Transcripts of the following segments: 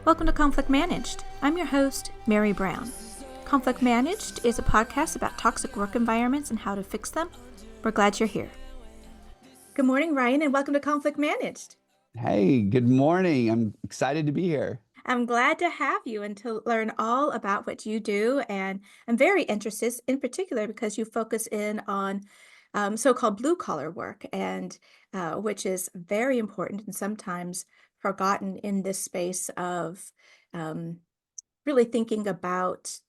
Welcome to Conflict Managed. I'm your host, Mary Brown. Conflict Managed is a podcast about toxic work environments and how to fix them. We're glad you're here. Good morning, Ryan, and welcome to Conflict Managed. Hey, good morning. I'm excited to be here. I'm glad to have you and to learn all about what you do. And I'm very interested in particular because you focus in on so-called blue-collar work, and which is very important and sometimes forgotten in this space of really thinking about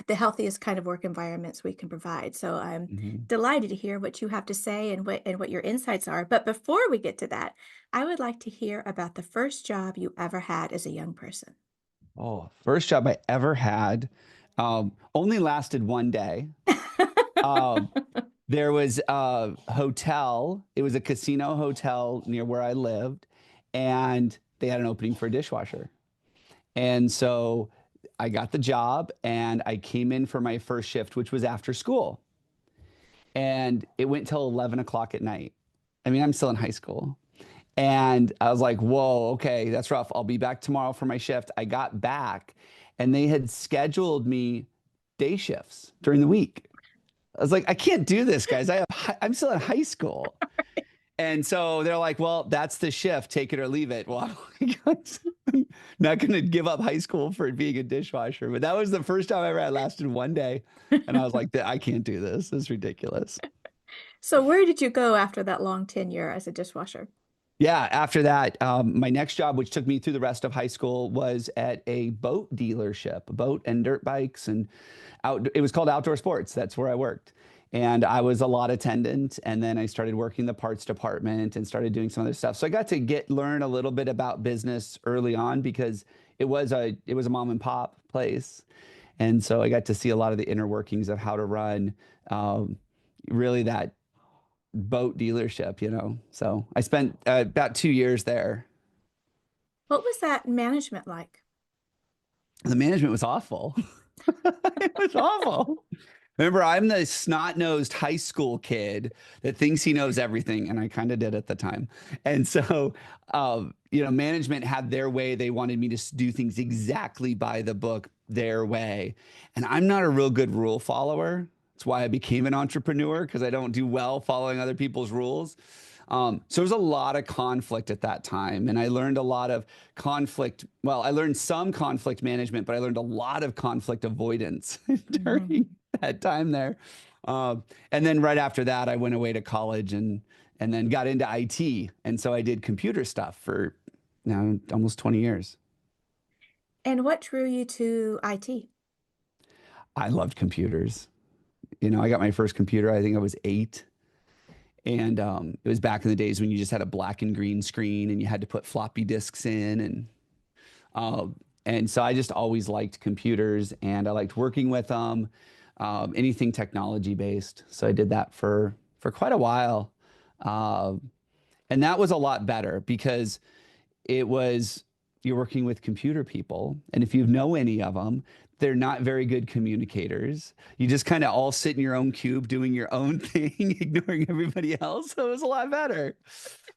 the healthiest kind of work environments we can provide. So I'm Mhm. delighted to hear what you have to say and what your insights are. But before we get to that, I would like to hear about the first job you ever had as a young person. Oh, first job I ever had, only lasted one day. Um, there was a hotel. It was a casino hotel near where I lived, and they had an opening for a dishwasher. And so I got the job, and I came in for my first shift, which was after school. And it went till 11 o'clock at night. I mean, I'm still in high school. And I was like, whoa, okay, that's rough. I'll be back tomorrow for my shift. I got back and they had scheduled me day shifts during the week. I was like, I can't do this, guys. I'm still in high school. And so they're like, well, that's the shift. Take it or leave it. Well, I'm not going to give up high school for being a dishwasher. But that was the first time I ever had lasted one day. And I was like, I can't do this. It's ridiculous. So where did you go after that long tenure as a dishwasher? Yeah, after that, my next job, which took me through the rest of high school, was at a boat dealership, boat and dirt bikes, and it was called Outdoor Sports. That's where I worked. And I was a lot attendant, and then I started working the parts department and started doing some other stuff. So I got to learn a little bit about business early on because it was a mom and pop place. And so I got to see a lot of the inner workings of how to run really that boat dealership. So I spent about 2 years there. What was that management like? The management was awful. It was awful. Remember, I'm the snot-nosed high school kid that thinks he knows everything, and I kind of did at the time. And so, management had their way. They wanted me to do things exactly by the book, their way. And I'm not a real good rule follower. That's why I became an entrepreneur, because I don't do well following other people's rules. So there was a lot of conflict at that time, and I learned a lot of conflict. Well, I learned some conflict management, but I learned a lot of conflict avoidance Mhm. during that time there. And then right after that, I went away to college and then got into IT, and so I did computer stuff for now almost 20 years. And what drew you to IT? I loved computers. I got my first computer. I think I was 8. And it was back in the days when you just had a black and green screen and you had to put floppy disks in. Uh, and so I just always liked computers and I liked working with them, anything technology based. So I did that for quite a while. Uh, and that was a lot better because it was you're working with computer people. And if you know any of them, they're not very good communicators. You just kind of all sit in your own cube doing your own thing, ignoring everybody else. So it was a lot better.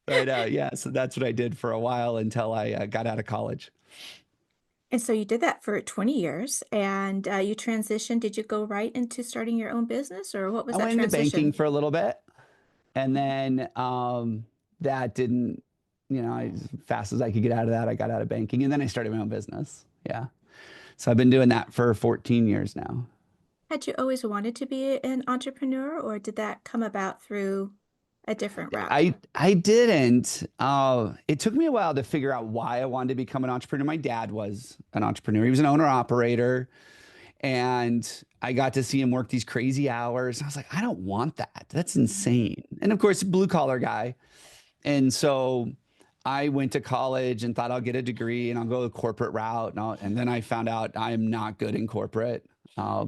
But yeah, so that's what I did for a while until I got out of college. And so you did that for 20 years and you transitioned. Did you go right into starting your own business or what was I that went into banking transition? for a little bit. And then that didn't, as fast as I could get out of that, I got out of banking. And then I started my own business. Yeah. So I've been doing that for 14 years now. Had you always wanted to be an entrepreneur, or did that come about through a different route? I didn't. It took me a while to figure out why I wanted to become an entrepreneur. My dad was an entrepreneur. He was an owner operator, and I got to see him work these crazy hours. I was like, I don't want that. That's insane. And of course, blue collar guy. And so I went to college and thought I'll get a degree and I'll go the corporate route. And then I found out I'm not good in corporate. Uh,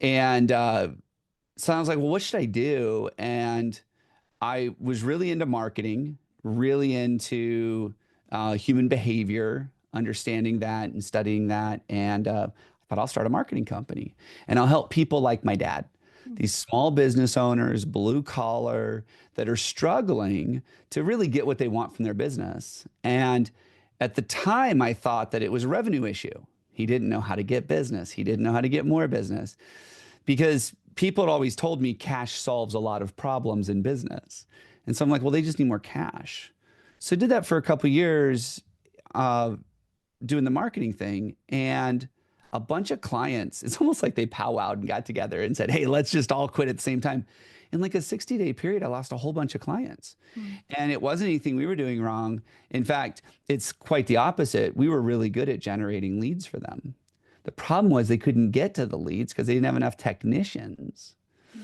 and so I was like, well, what should I do? And I was really into marketing, really into human behavior, understanding that and studying that. And I thought I'll start a marketing company and I'll help people like my dad, these small business owners, blue collar, that are struggling to really get what they want from their business. And At the time, I thought that it was a revenue issue. He didn't know how to get business. He didn't know how to get more business because people had always told me cash solves a lot of problems in business. And so I'm like, well, they just need more cash. So I did that for a couple of years, uh, doing the marketing thing. And a bunch of clients, it's almost like they powwowed and got together and said, hey, let's just all quit at the same time. In like a 60-day period, I lost a whole bunch of clients. Mm. And it wasn't anything we were doing wrong. In fact, it's quite the opposite. We were really good at generating leads for them. The problem was they couldn't get to the leads because they didn't have enough technicians. Mm.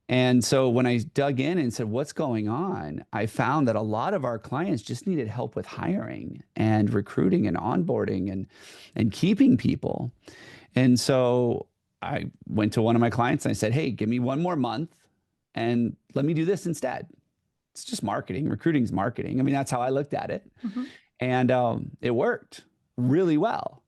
And so when I dug in and said, what's going on? I found that a lot of our clients just needed help with hiring and recruiting and onboarding and keeping people. And so I went to one of my clients and I said, hey, give me one more month and let me do this instead. It's just marketing. Recruiting's marketing. I mean, that's how I looked at it. Mhm. And it worked really well.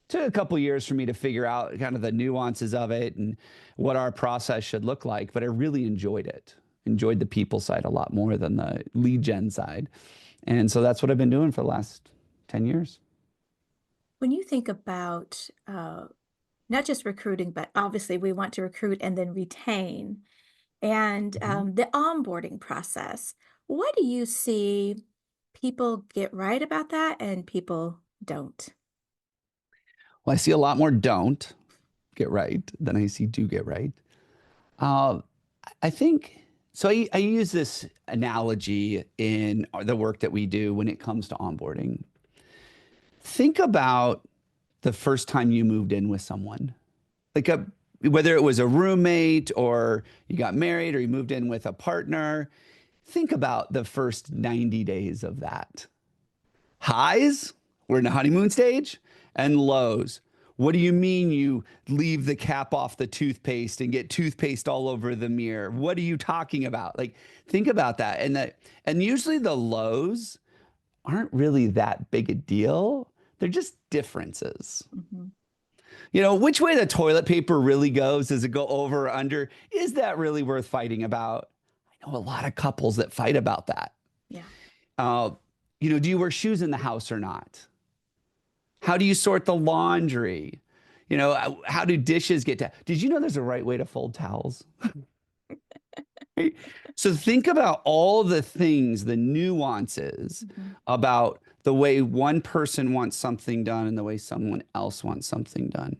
Took a couple years for me to figure out kind of the nuances of it and what our process should look like, but I really enjoyed it. Enjoyed the people side a lot more than the lead gen side. And so that's what I've been doing for the last 10 years. When you think about not just recruiting, but obviously we want to recruit and then retain, and Mhm. the onboarding process, what do you see people get right about that and people don't? Well, I see a lot more don't get right than I see do get right. Uh, I think so. I use this analogy in the work that we do when it comes to onboarding. Think about the first time you moved in with someone, like whether it was a roommate or you got married or you moved in with a partner. Think about the first 90 days of that. Highs, we're in the honeymoon stage, and lows. What do you mean you leave the cap off the toothpaste and get toothpaste all over the mirror? What are you talking about? Like, think about that. And usually the lows aren't really that big a deal. They're just differences. Mhm. You know, which way the toilet paper really goes, does it go over or under? Is that really worth fighting about? I know a lot of couples that fight about that. Yeah. Uh, do you wear shoes in the house or not? How do you sort the laundry? How do dishes get to? Did you know there's a right way to fold towels? Right? So think about all the things, the nuances Mhm. about the way one person wants something done and the way someone else wants something done.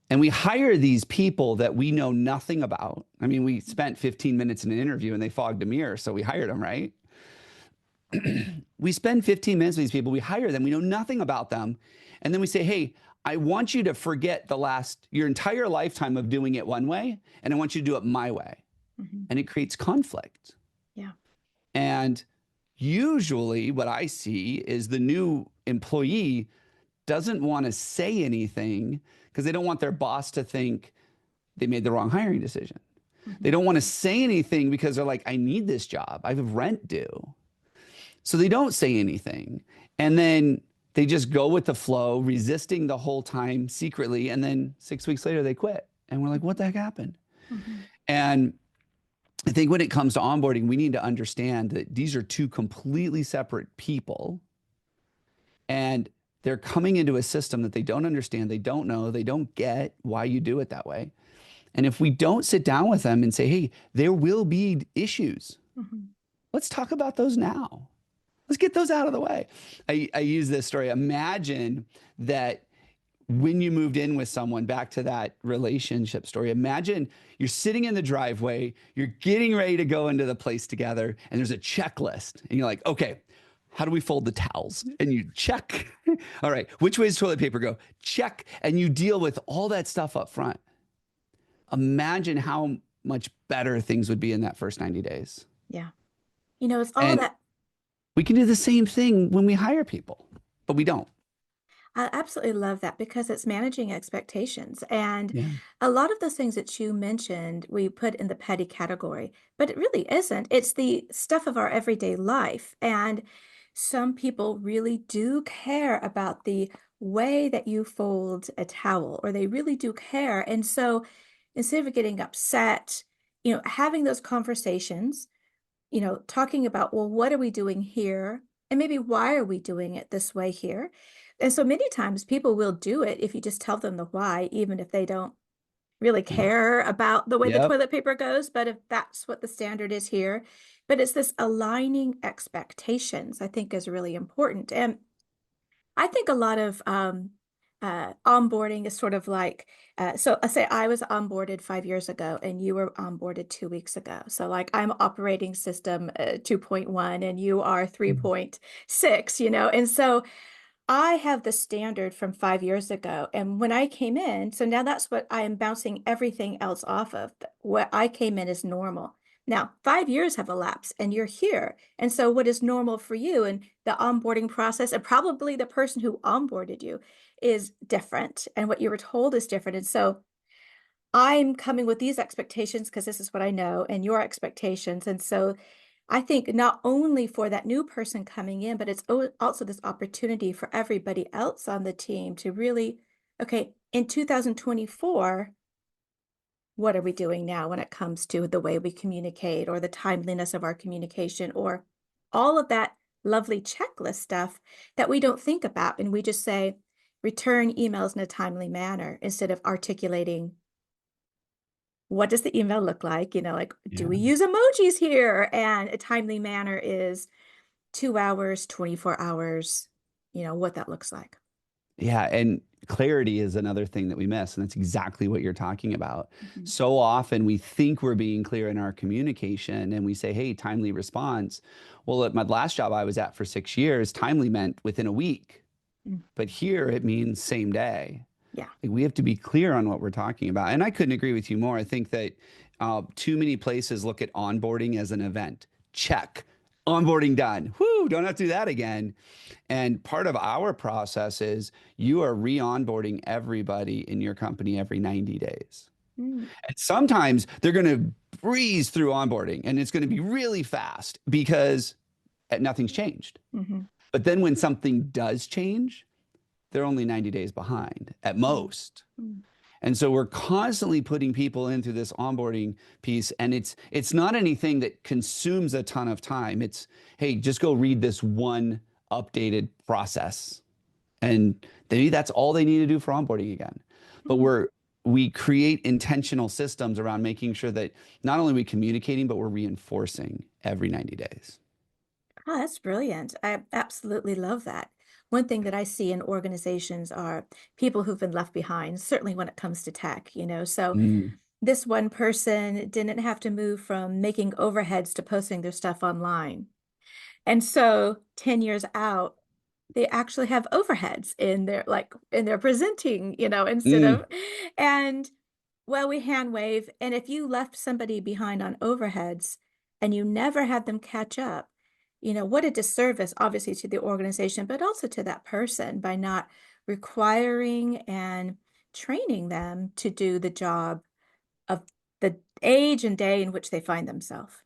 And we hire these people that we know nothing about. I mean, we spent 15 minutes in an interview and they fogged a mirror, so we hired them, right? We spend 15 minutes with these people, we hire them, we know nothing about them. And then we say, hey, I want you to forget your entire lifetime of doing it one way, and I want you to do it my way. Mhm. And it creates conflict. Yeah. And usually what I see is the new employee doesn't want to say anything because they don't want their boss to think they made the wrong hiring decision. They Mhm. don't want to say anything because they're like, I need this job. I have rent due. So they don't say anything. And then they just go with the flow, resisting the whole time secretly. And then 6 weeks later, they quit. And we're like, what the heck happened? Mhm. And I think when it comes to onboarding, we need to understand that these are two completely separate people. And they're coming into a system that they don't understand, they don't know, they don't get why you do it that way. And if we don't sit down with them and say, hey, there will be issues, Mhm. let's talk about those now. Let's get those out of the way. I use this story. Imagine that when you moved in with someone, back to that relationship story, imagine you're sitting in the driveway, you're getting ready to go into the place together, and there's a checklist. And you're like, okay, how do we fold the towels? And you check. All right, which way does toilet paper go? Check. And you deal with all that stuff up front. Imagine how much better things would be in that first 90 days. Yeah. It's all And that. we can do the same thing when we hire people, but we don't. I absolutely love that because it's managing expectations. And Yeah. a lot of those things that you mentioned, we put in the petty category, but it really isn't. It's the stuff of our everyday life. And some people really do care about the way that you fold a towel, or they really do care. And so instead of getting upset, having those conversations, talking about, well, what are we doing here? And maybe why are we doing it this way here? And so many times people will do it if you just tell them the why, even if they don't really Yeah. care about the way the Yep. toilet paper goes, but if that's what the standard is here. But it's this aligning expectations, I think is really important. And I think a lot of onboarding is sort of like, so I say I was onboarded 5 years ago and you were onboarded 2 weeks ago. So like I'm operating system 2.1 and you are Mm. 3.6, and so I have the standard from 5 years ago. And when I came in, so now that's what I am bouncing everything else off of. What I came in is normal. Now, 5 years have elapsed and you're here. And so, what is normal for you and the onboarding process, and probably the person who onboarded you is different, and what you were told is different. And so, I'm coming with these expectations because this is what I know and your expectations. And so, I think not only for that new person coming in, but it's also this opportunity for everybody else on the team to really, okay, in 2024, what are we doing now when it comes to the way we communicate or the timeliness of our communication or all of that lovely checklist stuff that we don't think about. And we just say, return emails in a timely manner instead of articulating what does the email look like? Like, do Yeah. we use emojis here? And a timely manner is 2 hours, 24 hours, what that looks like. Yeah, and clarity is another thing that we miss, and that's exactly what you're talking about. Mhm. So often we think we're being clear in our communication and we say, hey, timely response. Well, at my last job I was at for 6 years, timely meant within a week. Mm. But here it means same day. Yeah. Like we have to be clear on what we're talking about. And I couldn't agree with you more. I think that too many places look at onboarding as an event. Check. Onboarding done. Whoo, don't have to do that again. And part of our process is you are re-onboarding everybody in your company every 90 days. Mm. And sometimes they're going to breeze through onboarding and it's going to be really fast because nothing's changed. Mhm. But then when something does change, they're only 90 days behind at Mm. most. Mm. And so we're constantly putting people into this onboarding piece and it's not anything that consumes a ton of time. It's hey, just go read this one updated process. And maybe that's all they need to do for onboarding again. But Mm. we create intentional systems around making sure that not only are we communicating, but we're reinforcing every 90 days. Oh, that's brilliant. I absolutely love that. One thing that I see in organizations are people who've been left behind, certainly when it comes to tech. So Mm, this one person didn't have to move from making overheads to posting their stuff online. And so 10 years out, they actually have overheads in their presenting, instead mm, of, and well, we hand wave. And if you left somebody behind on overheads and you never had them catch up, what a disservice, obviously, to the organization, but also to that person by not requiring and training them to do the job of the age and day in which they find themselves.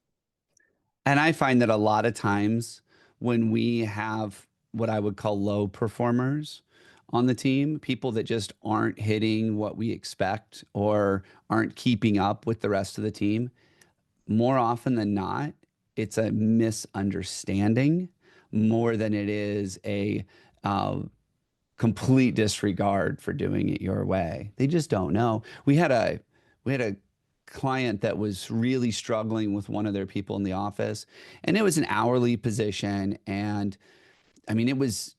And I find that a lot of times when we have what I would call low performers on the team, people that just aren't hitting what we expect or aren't keeping up with the rest of the team, more often than not, it's a misunderstanding more than it is a uh, complete disregard for doing it your way. They just don't know. We had a client that was really struggling with one of their people in the office, and it was an hourly position. And I mean, it was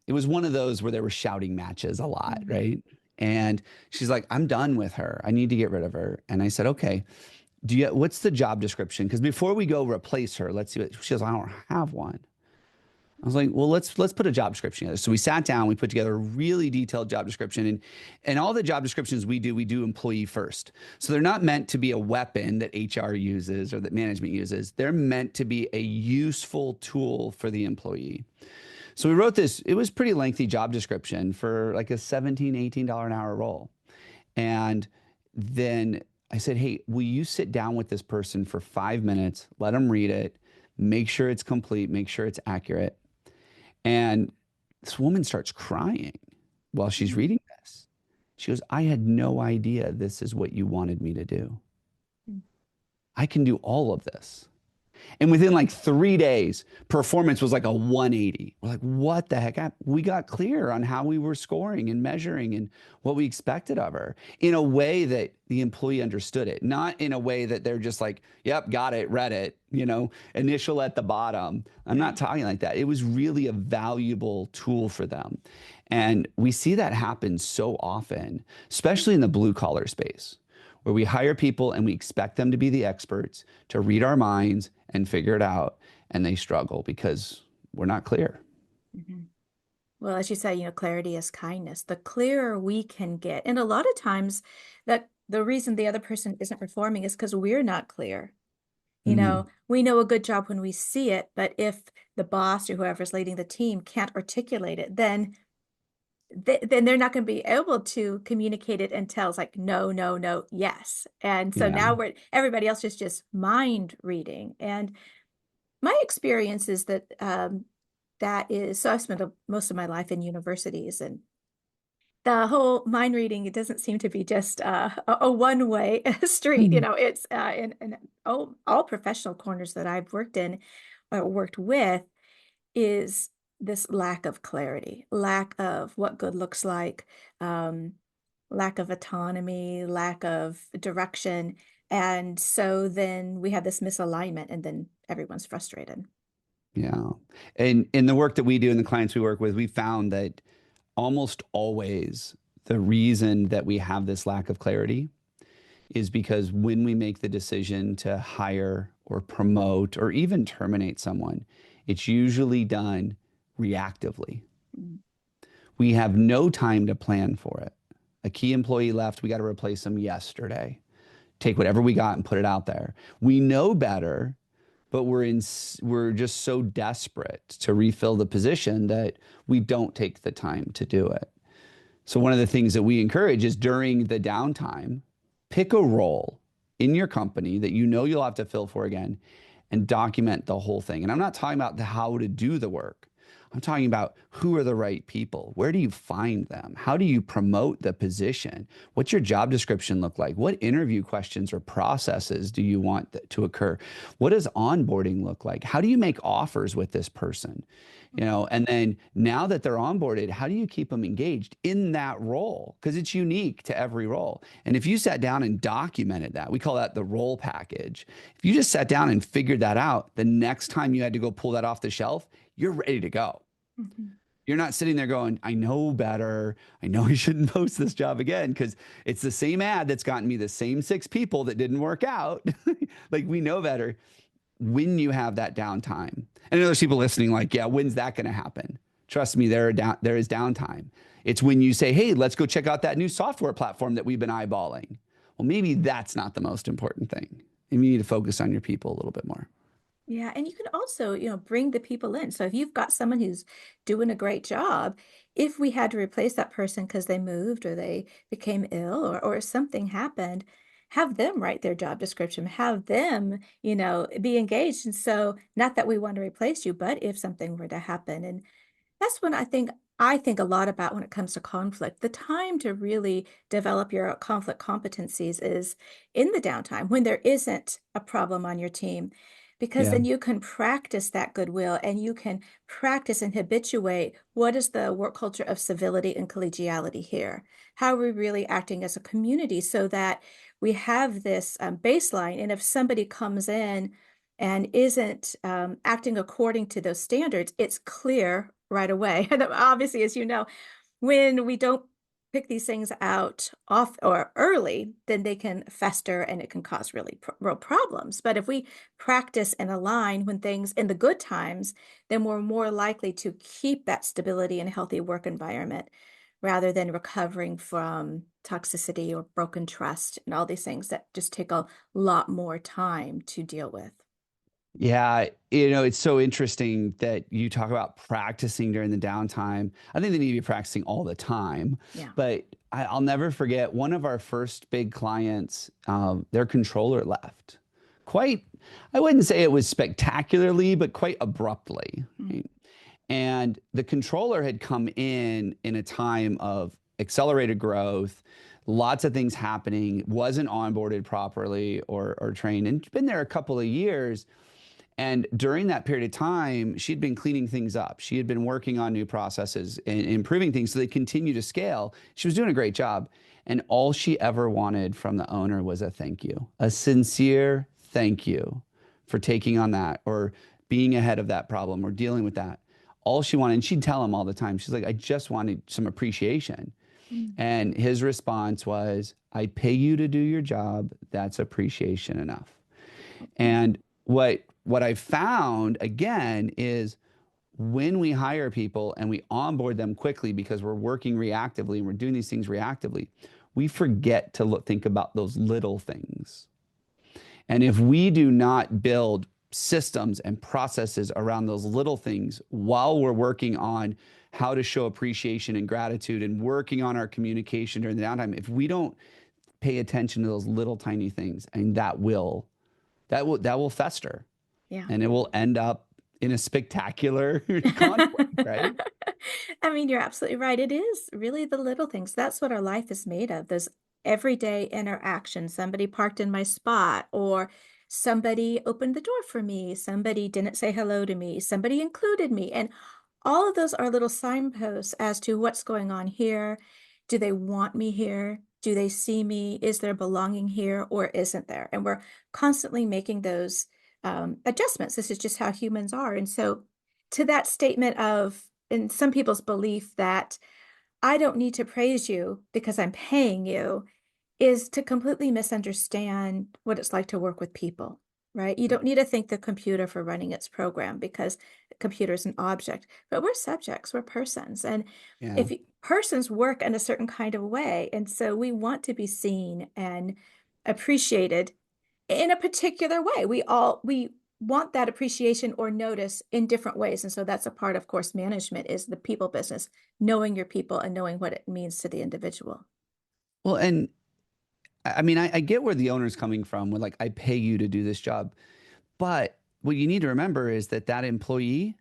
one of those where there were shouting matches a lot, Mhm. right? And she's like, I'm done with her. I need to get rid of her. And I said, okay, what's the job description? Because before we go replace her, let's see what she goes, I don't have one. I was like, well, let's put a job description together. So we sat down, we put together a really detailed job description, and all the job descriptions we do employee first. So they're not meant to be a weapon that HR uses or that management uses. They're meant to be a useful tool for the employee. So we wrote this, it was pretty lengthy job description for like a $17, $18 an hour role. And then I said, hey, will you sit down with this person for 5 minutes, let them read it, make sure it's complete, make sure it's accurate. And this woman starts crying while she's Mhm. reading this. She goes, I had no idea this is what you wanted me to do. Mhm. I can do all of this. And within like 3 days, performance was like a 180. We're like, what the heck? We got clear on how we were scoring and measuring and what we expected of her in a way that the employee understood it, not in a way that they're just like, yep, got it, read it, initial at the bottom. I'm not Right. talking like that. It was really a valuable tool for them. And we see that happen so often, especially in the blue collar space, where we hire people and we expect them to be the experts, to read our minds and figure it out. And they struggle because we're not clear. Mhm. Well, as you say, clarity is kindness. The clearer we can get, and a lot of times that the reason the other person isn't performing is because we're not clear. Mm, We know a good job when we see it, but if the boss or whoever's leading the team can't articulate it, then they're not going to be able to communicate it and tell us like no, no, no, yes. And so yeah. now everybody else is just mind reading. And my experience is that that is so I've spent most of my life in universities, and the whole mind reading, it doesn't seem to be just a one-way street. Mm. It's in all professional corners that I've worked in or worked with is this lack of clarity, lack of what good looks like, um, lack of autonomy, lack of direction. And so then we have this misalignment, and then everyone's frustrated. Yeah. And in the work that we do and the clients we work with, we found that almost always the reason that we have this lack of clarity is because when we make the decision to hire or promote or even terminate someone, it's usually done reactively. Mm. We have no time to plan for it. A key employee left, we got to replace them yesterday. Take whatever we got and put it out there. We know better, but we're just so desperate to refill the position that we don't take the time to do it. So one of the things that we encourage is during the downtime, pick a role in your company that you know you'll have to fill for again and document the whole thing. And I'm not talking about how to do the work. I'm talking about who are the right people? Where do you find them? How do you promote the position? What's your job description look like? What interview questions or processes do you want to occur? What does onboarding look like? How do you make offers with this person? And then now that they're onboarded, how do you keep them engaged in that role? Because it's unique to every role. And if you sat down and documented that, we call that the role package. If you just sat down and figured that out, the next time you had to go pull that off the shelf, you're ready to go. Mhm. You're not sitting there going, I know better. I know I shouldn't post this job again because it's the same ad that's gotten me the same 6 people that didn't work out. Like we know better when you have that downtime. And there's people listening like, yeah, when's that going to happen? Trust me, there is downtime. It's when you say, hey, let's go check out that new software platform that we've been eyeballing. Well, maybe that's not the most important thing. Maybe you need to focus on your people a little bit more. Yeah, and you can also, bring the people in. So if you've got someone who's doing a great job, if we had to replace that person because they moved or they became ill or something happened, have them write their job description, have them, be engaged. And so not that we want to replace you, but if something were to happen. And that's when I think a lot about when it comes to conflict. The time to really develop your conflict competencies is in the downtime when there isn't a problem on your team, because Yeah. then you can practice that goodwill and you can practice and habituate what is the work culture of civility and collegiality here. How are we really acting as a community so that we have this baseline? And if somebody comes in and isn't acting according to those standards, it's clear right away. And obviously, as you know, when we don't pick these things out off or early, then they can fester and it can cause really real problems. But if we practice and align when things in the good times, then we're more likely to keep that stability and healthy work environment rather than recovering from toxicity or broken trust and all these things that just take a lot more time to deal with. Yeah, it's so interesting that you talk about practicing during the downtime. I think they need to be practicing all the time. Yeah. But I'll never forget one of our first big clients, their controller left. Quite, I wouldn't say it was spectacularly, but quite abruptly. Mm. Right? And the controller had come in a time of accelerated growth, lots of things happening, wasn't onboarded properly or trained, and been there a couple of years And during that period of time, she'd been cleaning things up. She had been working on new processes and improving things so they continue to scale. She was doing a great job. And all she ever wanted from the owner was a thank you, a sincere thank you for taking on that or being ahead of that problem or dealing with that. All she wanted, and she'd tell him all the time, she's like, I just wanted some appreciation. Mm. And his response was, I pay you to do your job. That's appreciation enough. And what I've found again is when we hire people and we onboard them quickly because we're working reactively and we're doing these things reactively, we forget to think about those little things. And if we do not build systems and processes around those little things while we're working on how to show appreciation and gratitude and working on our communication during the downtime, if we don't pay attention to those little tiny things, and that will fester Yeah. and it will end up in a spectacular conflict, right? I mean, you're absolutely right. It is really the little things. That's what our life is made of. Those everyday interactions. Somebody parked in my spot, or somebody opened the door for me. Somebody didn't say hello to me. Somebody included me. And all of those are little signposts as to what's going on here. Do they want me here? Do they see me? Is there belonging here or isn't there? And we're constantly making those adjustments. This is just how humans are. And so, to that statement of, in some people's belief that I don't need to praise you because I'm paying you, is to completely misunderstand what it's like to work with people, right? You don't need to thank the computer for running its program because the computer is an object, but we're subjects, we're persons. And Yeah. if persons work in a certain kind of way, and so we want to be seen and appreciated in a particular way. We want that appreciation or notice in different ways. And so that's a part of course management is the people business, knowing your people and knowing what it means to the individual. Well, and I mean, I get where the owner's coming from with like, I pay you to do this job. But what you need to remember is that that employee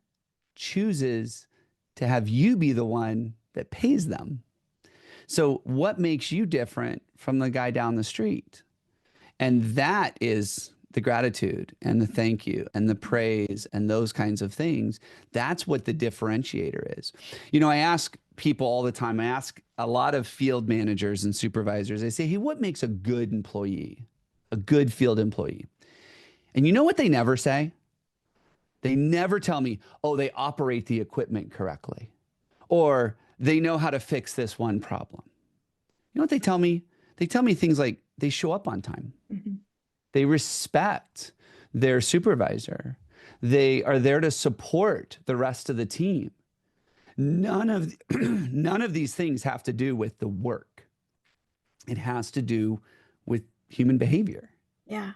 chooses to have you be the one that pays them. So, what makes you different from the guy down the street? And that is the gratitude and the thank you and the praise and those kinds of things. That's what the differentiator is. I ask people all the time, I ask a lot of field managers and supervisors, I say, hey, what makes a good employee, a good field employee? And you know what they never say? They never tell me, oh, they operate the equipment correctly or they know how to fix this one problem. You know what they tell me? They tell me things like they show up on time. Mhm. They respect their supervisor. They are there to support the rest of the team. None of none of these things have to do with the work. It has to do with human behavior. Yeah.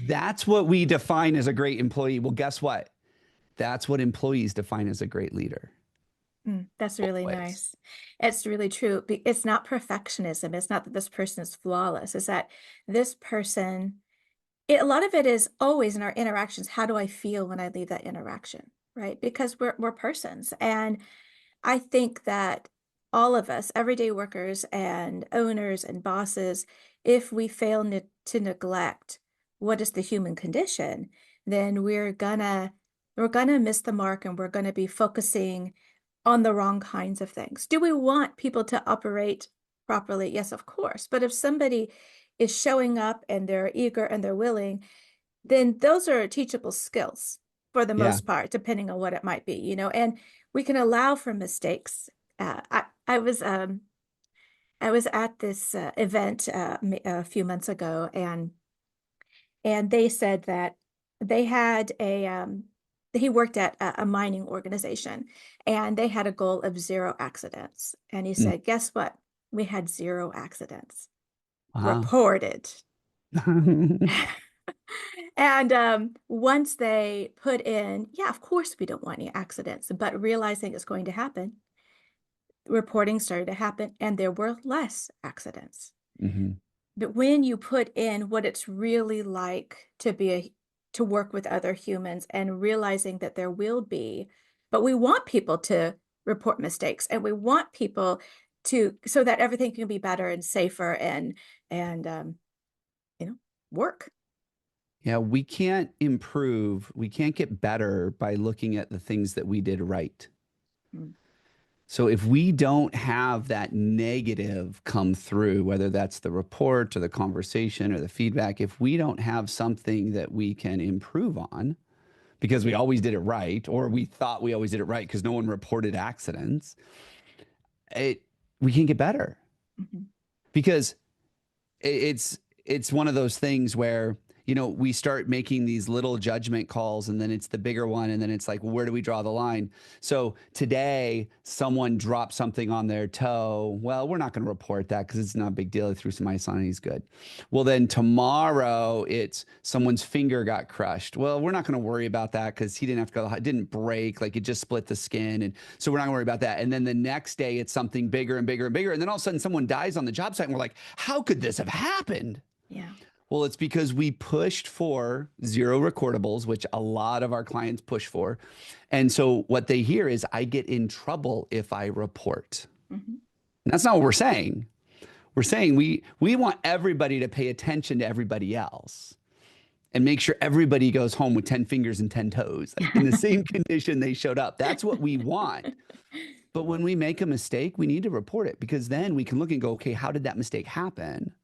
That's what we define as a great employee. Well, guess what? That's what employees define as a great leader. That's really Always. nice. It's really true. It's not perfectionism. It's not that this person is flawless. It's that this person, a lot of it is always in our interactions. How do I feel when I leave that interaction? Right? Because we're persons. And I think that all of us, everyday workers and owners and bosses, if we fail to neglect what is the human condition, then we're gonna miss the mark and we're gonna be focusing on the wrong kinds of things. Do we want people to operate properly? Yes, of course. But if somebody is showing up and they're eager and they're willing, then those are teachable skills for the Yeah. most part, depending on what it might be, and we can allow for mistakes. I was at this event a few months ago, and they said that they had he worked at a mining organization, and they had a goal of zero accidents. And he Mm. said, guess what? We had zero accidents Wow. reported. And once they put in, yeah, of course we don't want any accidents, but realizing it's going to happen, reporting started to happen, and there were less accidents. Mhm. But when you put in what it's really like to work with other humans and realizing that there will be, but we want people to report mistakes and we want people to so that everything can be better and safer and work. Yeah, we can't improve. We can't get better by looking at the things that we did right. Mm. So if we don't have that negative come through, whether that's the report or the conversation or the feedback, if we don't have something that we can improve on because we always did it right, or we thought we always did it right because no one reported accidents, it we can't get better Mhm. because it's one of those things where we start making these little judgment calls, and then it's the bigger one, and then it's like, well, where do we draw the line? So today someone dropped something on their toe. Well, we're not going to report that because it's not a big deal. He threw some ice on it, he's good. Well, then tomorrow it's someone's finger got crushed. Well, we're not going to worry about that because he didn't have to go, it didn't break, like it just split the skin, and so we're not going to worry about that. And then the next day it's something bigger and bigger and bigger, and then all of a sudden someone dies on the job site, and we're like, how could this have happened? Yeah. Well, it's because we pushed for zero recordables, which a lot of our clients push for. And so what they hear is, I get in trouble if I report. Mhm. And that's not what we're saying. We're saying we want everybody to pay attention to everybody else and make sure everybody goes home with 10 fingers and 10 toes, like in the same condition they showed up. That's what we want. But when we make a mistake, we need to report it, because then we can look and go, okay, how did that mistake happen?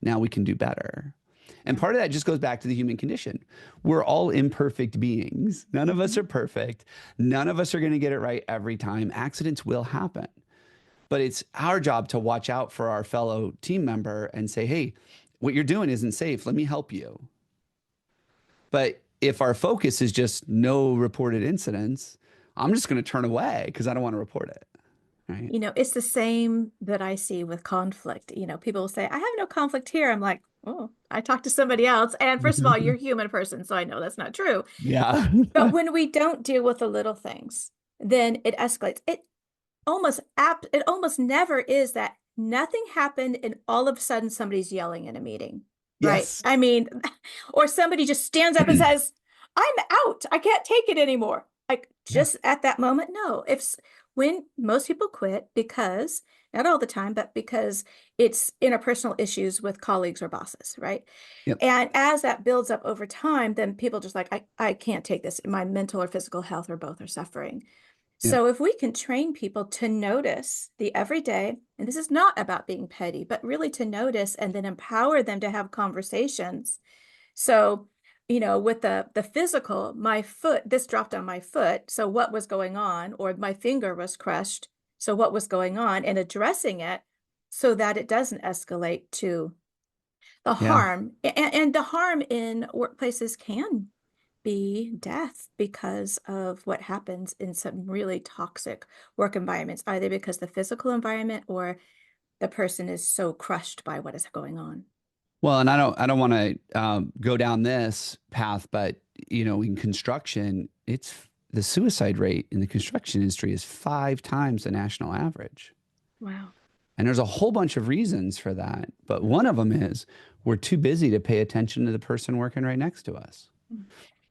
Now we can do better. And Yeah. part of that just goes back to the human condition. We're all imperfect beings. None of us Mhm. are perfect. None of us are going to get it right every time. Accidents will happen. But it's our job to watch out for our fellow team member and say, hey, what you're doing isn't safe. Let me help you. But if our focus is just no reported incidents, I'm just going to turn away because I don't want to report it. Right. It's the same that I see with conflict. People will say, I have no conflict here. I'm like, oh, I talked to somebody else. And first of all, you're a human person, so I know that's not true. Yeah. But when we don't deal with the little things, then it escalates. It almost never is that nothing happened and all of a sudden somebody's yelling in a meeting, right? Yes. I mean, or somebody just stands up and says, I'm out. I can't take it anymore. Like Yeah. just at that moment, no. When most people quit because not all the time, but because it's interpersonal issues with colleagues or bosses, right? Yep. And as that builds up over time, then people just like, I can't take this. My mental or physical health or both are suffering. Yep. So if we can train people to notice the everyday, and this is not about being petty, but really to notice and then empower them to have conversations. So, with the physical, my foot, this dropped on my foot. So what was going on? Or my finger was crushed. So what was going on? And addressing it so that it doesn't escalate to the Yeah. harm. And the harm in workplaces can be death because of what happens in some really toxic work environments, either because the physical environment or the person is so crushed by what is going on. Well, and I don't want to go down this path, but in construction, it's the suicide rate in the construction industry is 5 times the national average. Wow. And there's a whole bunch of reasons for that. But one of them is we're too busy to pay attention to the person working right next to us.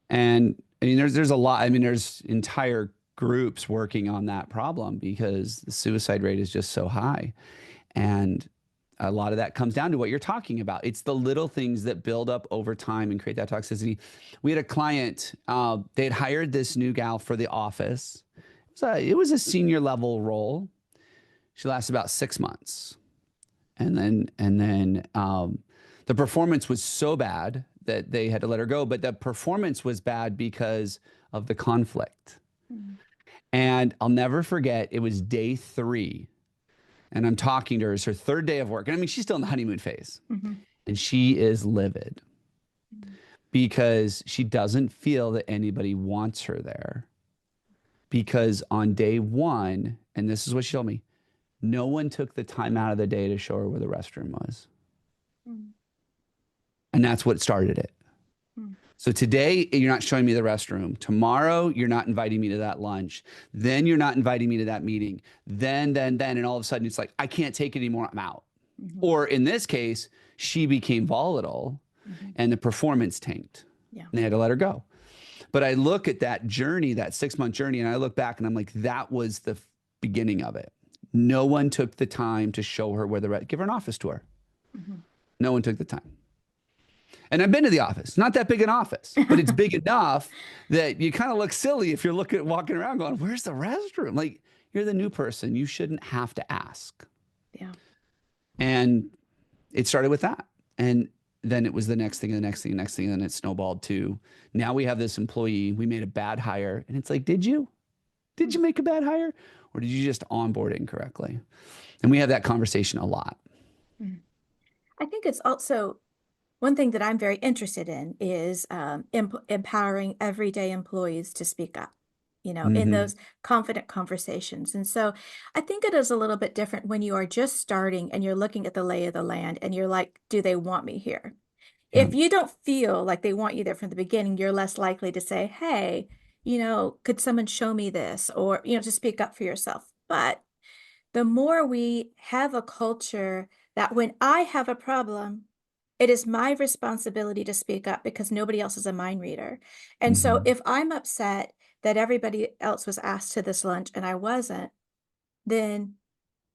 And I mean, there's a lot. I mean, there's entire groups working on that problem because the suicide rate is just so high. And a lot of that comes down to what you're talking about. It's the little things that build up over time and create that toxicity. We had a client, they had hired this new gal for the office. It was a senior level role. She lasted about 6 months. And then the performance was so bad that they had to let her go. But the performance was bad because of the conflict. Mhm. And I'll never forget, it was day 3. And I'm talking to her. It's her 3rd day of work. And I mean, she's still in the honeymoon phase. Mhm. And she is livid Mhm. because she doesn't feel that anybody wants her there. Because on day 1, and this is what she told me, no one took the time out of the day to show her where the restroom was. Mhm. And that's what started it. Mhm. So today, you're not showing me the restroom. Tomorrow, you're not inviting me to that lunch. Then you're not inviting me to that meeting. Then. And all of a sudden, it's like, I can't take it anymore. I'm out. Mhm. Or in this case, she became volatile Mhm. and the performance tanked. Yeah. And they had to let her go. But I look at that journey, that 6-month journey, and I look back and I'm like, that was the beginning of it. No one took the time to show her where give her an office tour. Mhm. No one took the time. And I've been to the office, not that big an office, but it's big enough that you kind of look silly if you're looking walking around going, "Where's the restroom?" Like you're the new person, you shouldn't have to ask. Yeah. And it started with that. And then it was the next thing, and the next thing, the next thing, and then it snowballed to now we have this employee, we made a bad hire. And it's like, did you? Did Mm. you make a bad hire? Or did you just onboard incorrectly? And we have that conversation a lot. Mm. I think it's also one thing that I'm very interested in is empowering everyday employees to speak up, in Mm-hmm. those confident conversations. And so I think it is a little bit different when you are just starting and you're looking at the lay of the land and you're like, do they want me here? Yeah. If you don't feel like they want you there from the beginning, you're less likely to say, hey, could someone show me this? Or, to speak up for yourself. But the more we have a culture that when I have a problem, it is my responsibility to speak up because nobody else is a mind reader. And so Mm-hmm. if I'm upset that everybody else was asked to this lunch and I wasn't, then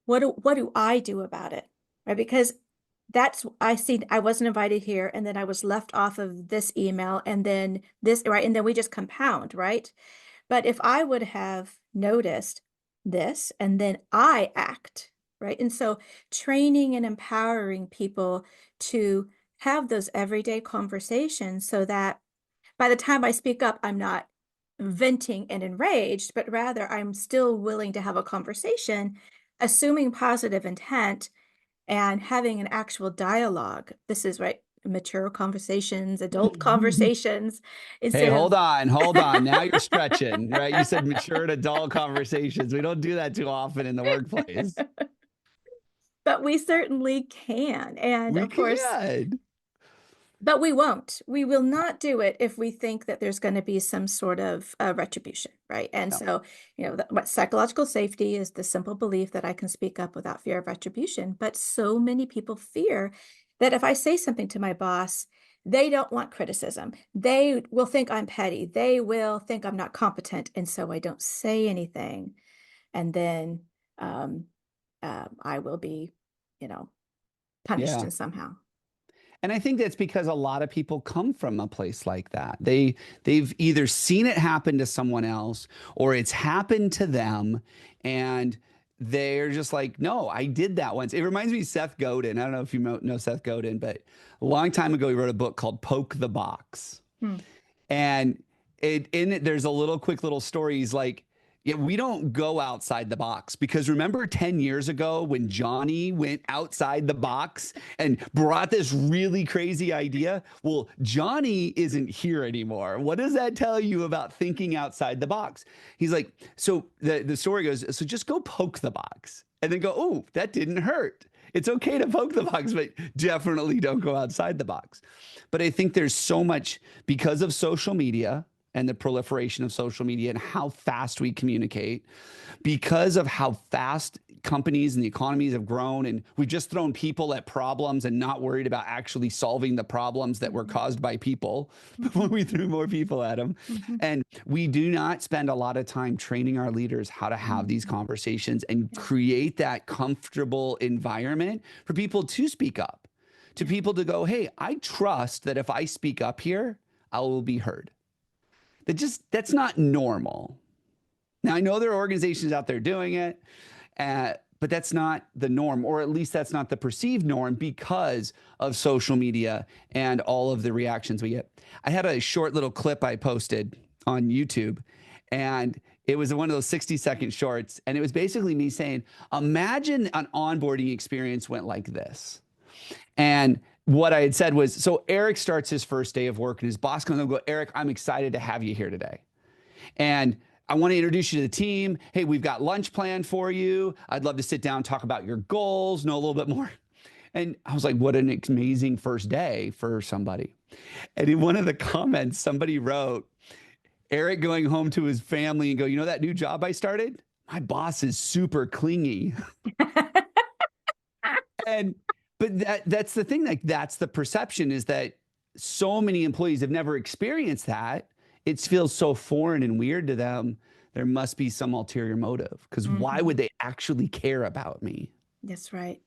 what do I do about it? Right? Because that's I see I wasn't invited here and then I was left off of this email and then this, right? And then we just compound, right? But if I would have noticed this and then I act, right? And so training and empowering people to have those everyday conversations so that by the time I speak up, I'm not venting and enraged, but rather I'm still willing to have a conversation, assuming positive intent and having an actual dialogue. This is right, mature conversations, adult conversations, Hey, instead of hold on. Now you're stretching, right? You said mature and adult conversations. We don't do that too often in the workplace. but we certainly can. And We of course, can. but we won't. We will not do it if we think that there's going to be some sort of retribution, right? And No. so, what psychological safety is the simple belief that I can speak up without fear of retribution. But so many people fear that if I say something to my boss, they don't want criticism. They will think I'm petty. They will think I'm not competent. And so I don't say anything. And then um, I will be, you know, punished Yeah. in somehow. And I think that's because a lot of people come from a place like that. They've either seen it happen to someone else or it's happened to them and they're just like, no, I did that once. It reminds me of Seth Godin. I don't know if you know Seth Godin, but a long time ago he wrote a book called Poke the Box. Hmm. And in it, there's a little quick little story. He's like, yeah, we don't go outside the box because remember 10 years ago when Johnny went outside the box and brought this really crazy idea? Well, Johnny isn't here anymore. What does that tell you about thinking outside the box? He's like, so the story goes, so just go poke the box and then go, oh, that didn't hurt. It's okay to poke the box, but definitely don't go outside the box. But I think there's so much because of social media and the proliferation of social media and how fast we communicate, because of how fast companies and the economies have grown, and we've just thrown people at problems and not worried about actually solving the problems that were Mhm. caused by people before Mhm. we threw more people at them. Mhm. And we do not spend a lot of time training our leaders how to have these Mhm. conversations and Yeah. create that comfortable environment for people to speak up, to Yeah. people to go, hey, I trust that if I speak up here, I will be heard. That's not normal. Now I know there are organizations out there doing it, but that's not the norm, or at least that's not the perceived norm because of social media and all of the reactions we get. I had a short little clip I posted on YouTube, and it was one of those 60-second shorts, and it was basically me saying, imagine an onboarding experience went like this. And what I had said was, so Eric starts his first day of work, and his boss comes and go, Eric, I'm excited to have you here today. And I want to introduce you to the team. Hey, we've got lunch planned for you. I'd love to sit down, talk about your goals, know a little bit more. And I was like, what an amazing first day for somebody. And in one of the comments, somebody wrote, Eric going home to his family and go, you know that new job I started? My boss is super clingy. And but that's the thing, like that's the perception is that so many employees have never experienced that. It feels so foreign and weird to them. There must be some ulterior motive because why Mhm. would they actually care about me? That's right.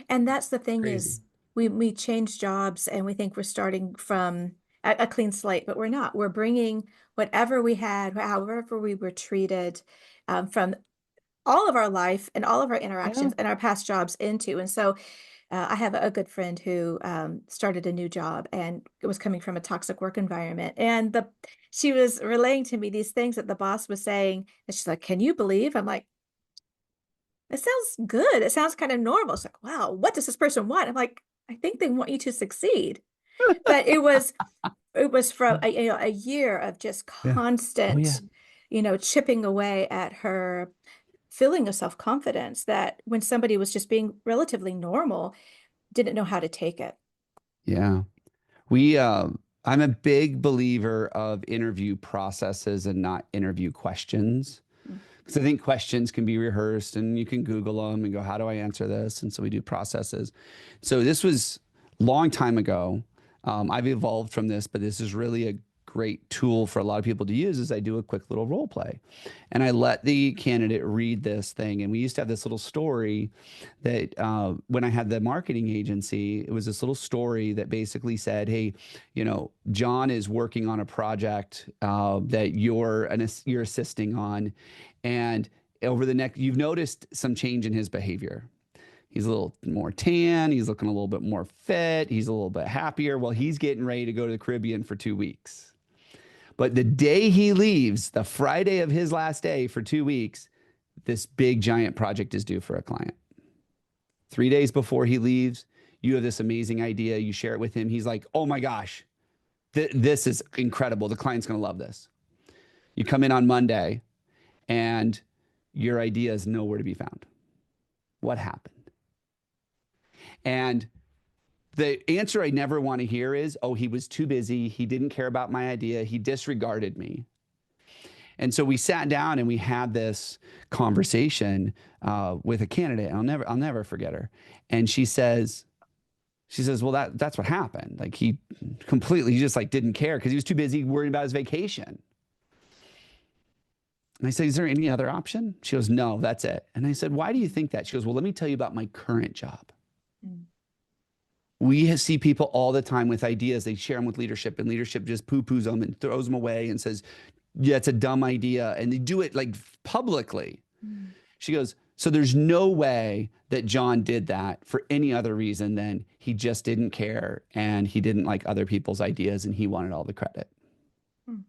And that's the thing is Crazy. we change jobs and we think we're starting from a clean slate, but we're not. We're bringing whatever we had, however we were treated, from all of our life and all of our Yeah. interactions and our past jobs into. And so I have a good friend who started a new job and it was coming from a toxic work environment. And she was relaying to me these things that the boss was saying. And she's like, "Can you believe?" I'm like, "It sounds good. It sounds kind of normal." It's like, "Wow, what does this person want?" I'm like, "I think they want you to succeed." But it was from a year of just Yeah. Oh yeah. constant, chipping away at her feeling of self-confidence that when somebody was just being relatively normal, didn't know how to take it. Yeah. We, I'm a big believer of interview processes and not interview questions. Mm. Because I think questions can be rehearsed and you can Google them and go, how do I answer this? And so we do processes. So this was a long time ago. I've evolved from this, but this is really a great tool for a lot of people to use is I do a quick little role play. And I let the candidate read this thing. And we used to have this little story that when I had the marketing agency, it was this little story that basically said, hey, John is working on a project that you're assisting on. And over the next, you've noticed some change in his behavior. He's a little more tan. He's looking a little bit more fit. He's a little bit happier. Well, he's getting ready to go to the Caribbean for 2 weeks. But the day he leaves, the Friday of his last day for 2 weeks, this big giant project is due for a client. 3 days before he leaves, you have this amazing idea. You share it with him. He's like, oh my gosh, this is incredible. The client's going to love this. You come in on Monday and your idea is nowhere to be found. What happened? And the answer I never want to hear is, oh, he was too busy. He didn't care about my idea. He disregarded me. And so we sat down and we had this conversation with a candidate. I'll never forget her. And she says, well, that's what happened. Like he just like didn't care because he was too busy worrying about his vacation. And I said, is there any other option? She goes, no, that's it. And I said, why do you think that? She goes, well, let me tell you about my current job. Mm. We see people all the time with ideas. They share them with leadership, and leadership just poo-poos them and throws them away and says, yeah, it's a dumb idea. And they do it like publicly. Mm. She goes, so there's no way that John did that for any other reason than he just didn't care and he didn't like other people's ideas and he wanted all the credit. Mm.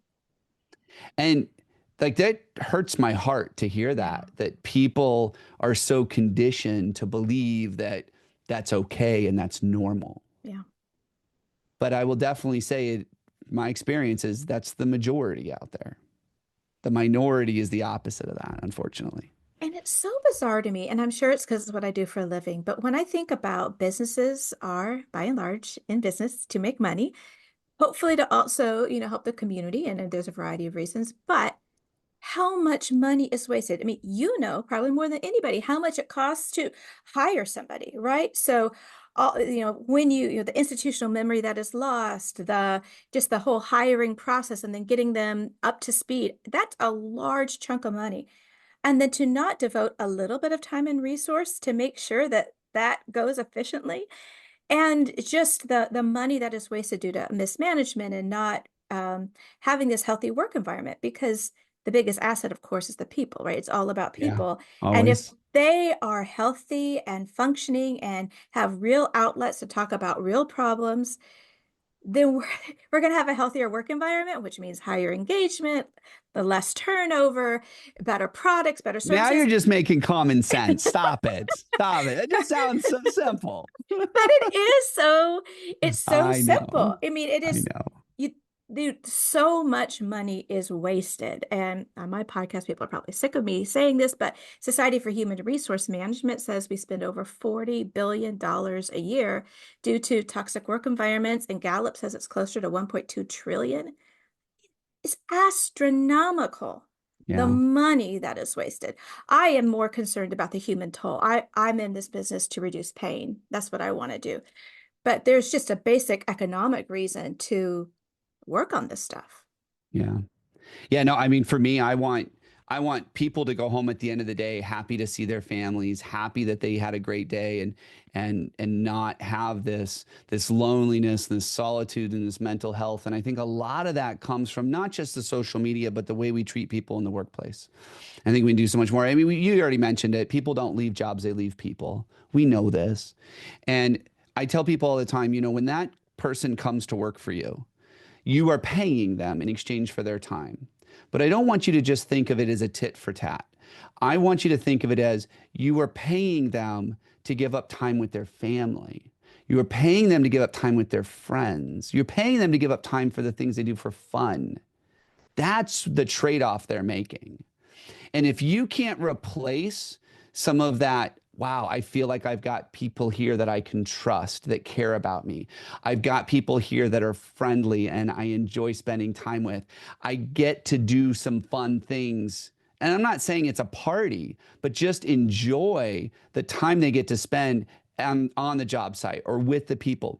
And like that hurts my heart to hear Yeah. that people are so conditioned to believe that that's okay and that's normal. Yeah. But I will definitely say my experience is that's the majority out there. The minority is the opposite of that, unfortunately. And it's so bizarre to me, and I'm sure it's because it's what I do for a living. But when I think about businesses are, by and large, in business to make money, hopefully to also, help the community, and there's a variety of reasons, but how much money is wasted. I mean, probably more than anybody how much it costs to hire somebody, right? So, when the institutional memory that is lost, just the whole hiring process and then getting them up to speed, that's a large chunk of money. And then to not devote a little bit of time and resource to make sure that that goes efficiently and just the money that is wasted due to mismanagement and not having this healthy work environment because the biggest asset, of course, is the people, right? It's all about Yeah, people. And if always. they are healthy and functioning and have real outlets to talk about real problems, then we're going to have a healthier work environment, which means higher engagement, the less turnover, better products, better Now you're services. just making common sense. Stop it. Stop it. It just sounds so simple. But it's so I know. simple. I mean, it I is know. you dude, so much money is wasted. And on my podcast, people are probably sick of me saying this, but Society for Human Resource Management says we spend over $40 billion a year due to toxic work environments, and Gallup says it's closer to 1.2 trillion. It's astronomical. The Yeah. money that is wasted. I am more concerned about the human toll. I'm in this business to reduce pain. That's what I want to do. But there's just a basic economic reason to work on this stuff. Yeah. Yeah. No, I mean, for me, I want people to go home at the end of the day happy to see their families, happy that they had a great day, and not have this loneliness, this solitude, and this mental health. And I think a lot of that comes from not just the social media, but the way we treat people in the workplace. I think we can do so much more. I mean, you already mentioned it. People don't leave jobs, they leave people. We know this. And I tell people all the time, when that person comes to work for you, you are paying them in exchange for their time. But I don't want you to just think of it as a tit for tat. I want you to think of it as you are paying them to give up time with their family. You are paying them to give up time with their friends. You're paying them to give up time for the things they do for fun. That's the trade off they're making. And if you can't replace some of that, wow, I feel like I've got people here that I can trust, that care about me. I've got people here that are friendly and I enjoy spending time with. I get to do some fun things. And I'm not saying it's a party, but just enjoy the time they get to spend on the job site or with the people.